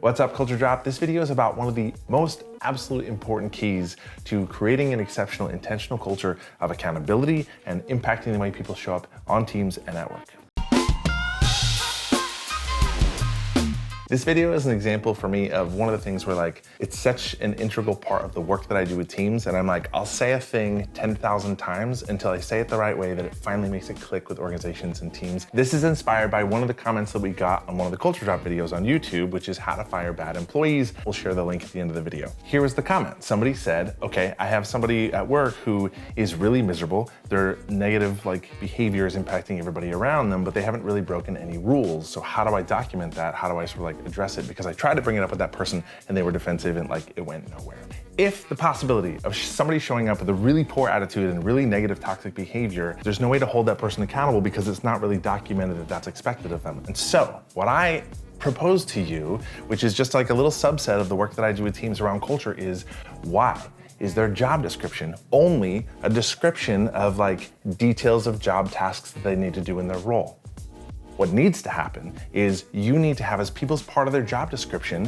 What's up, Culture Drop? This video is about one of the most absolutely important keys to creating an exceptional, intentional culture of accountability and impacting the way people show up on teams and at work. This video is an example for me of one of the things where it's such an integral part of the work that I do with teams, and I'll say a thing 10,000 times until I say it the right way that it finally makes it click with organizations and teams. This is inspired by one of the comments that we got on one of the Culture Drop videos on YouTube, which is how to fire bad employees. We'll share the link at the end of the video. Here was the comment. Somebody said, okay, I have somebody at work who is really miserable. Their negative behavior is impacting everybody around them, but they haven't really broken any rules. So how do I document that? How do I address it? Because I tried to bring it up with that person and they were defensive and it went nowhere. If the possibility of somebody showing up with a really poor attitude and really negative toxic behavior, there's no way to hold that person accountable because it's not really documented that that's expected of them. And so what I propose to you, which is just a little subset of the work that I do with teams around culture, is why is their job description only a description of details of job tasks that they need to do in their role? What needs to happen is you need to have as people's part of their job description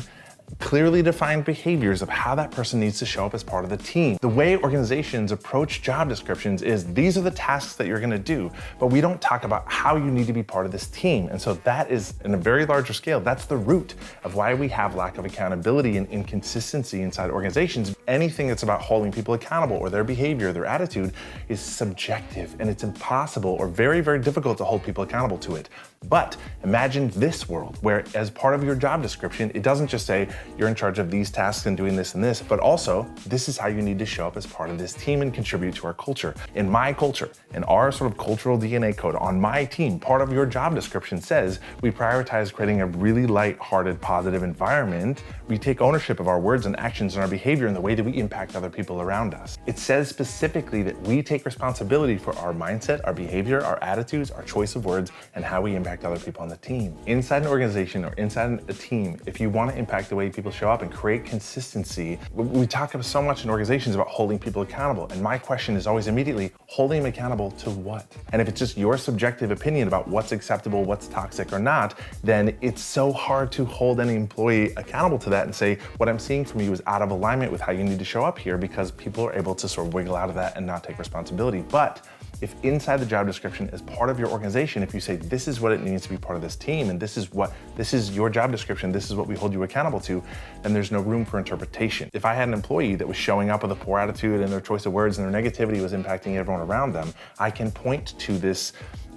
clearly defined behaviors of how that person needs to show up as part of the team. The way organizations approach job descriptions is these are the tasks that you're gonna do, but we don't talk about how you need to be part of this team. And so that is, in a very larger scale, that's the root of why we have lack of accountability and inconsistency inside organizations. Anything that's about holding people accountable or their behavior, their attitude is subjective, and it's impossible or very, very difficult to hold people accountable to it. But imagine this world where as part of your job description, it doesn't just say you're in charge of these tasks and doing this and this, but also this is how you need to show up as part of this team and contribute to our culture. In my culture, in our cultural DNA code, on my team, part of your job description says we prioritize creating a really light-hearted, positive environment. We take ownership of our words and actions and our behavior and the way that we impact other people around us. It says specifically that we take responsibility for our mindset, our behavior, our attitudes, our choice of words, and how we impact other people on the team. Inside an organization or inside a team, if you want to impact the way people show up and create consistency, we talk so much in organizations about holding people accountable. And my question is always immediately, holding them accountable to what? And if it's just your subjective opinion about what's acceptable, what's toxic or not, then it's so hard to hold any employee accountable to that and say, what I'm seeing from you is out of alignment with how you need to show up here, because people are able to wiggle out of that and not take responsibility. But if inside the job description as part of your organization, if you say this is what it means to be part of this team and this is your job description, this is what we hold you accountable to, then there's no room for interpretation. If I had an employee that was showing up with a poor attitude and their choice of words and their negativity was impacting everyone around them, I can point to this,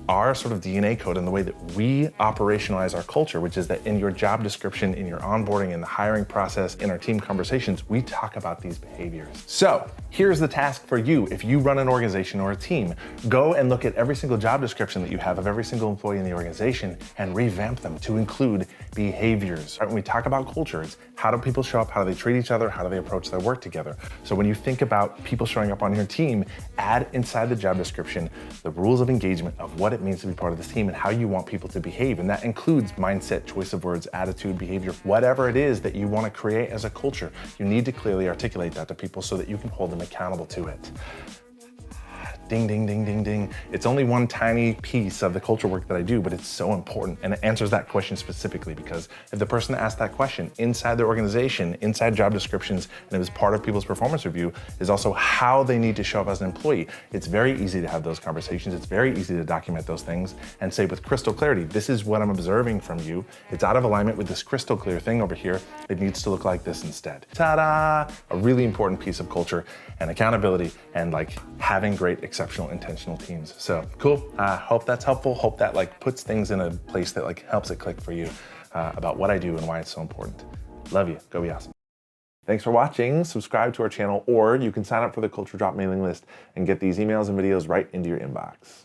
our DNA code and the way that we operationalize our culture, which is that in your job description, in your onboarding, in the hiring process, in our team conversations, we talk about these behaviors. So here's the task for you. If you run an organization or a team, go and look at every single job description that you have of every single employee in the organization and revamp them to include behaviors. When we talk about culture, it's how do people show up? How do they treat each other? How do they approach their work together? So when you think about people showing up on your team, add inside the job description the rules of engagement of what it means to be part of this team and how you want people to behave. And that includes mindset, choice of words, attitude, behavior, whatever it is that you want to create as a culture. You need to clearly articulate that to people so that you can hold them accountable to it. Ding, ding, ding, ding, ding. It's only one tiny piece of the culture work that I do, but it's so important. And it answers that question specifically because if the person asked that question inside their organization, inside job descriptions, and it was part of people's performance review, is also how they need to show up as an employee. It's very easy to have those conversations. It's very easy to document those things and say with crystal clarity, this is what I'm observing from you. It's out of alignment with this crystal clear thing over here. It needs to look like this instead. Ta-da! A really important piece of culture and accountability and having great exceptional intentional teams. So cool. Hope that's helpful. Hope that puts things in a place that helps it click for you about what I do and why it's so important. Love you. Go be awesome. Thanks for watching. Subscribe to our channel, or you can sign up for the Culture Drop mailing list and get these emails and videos right into your inbox.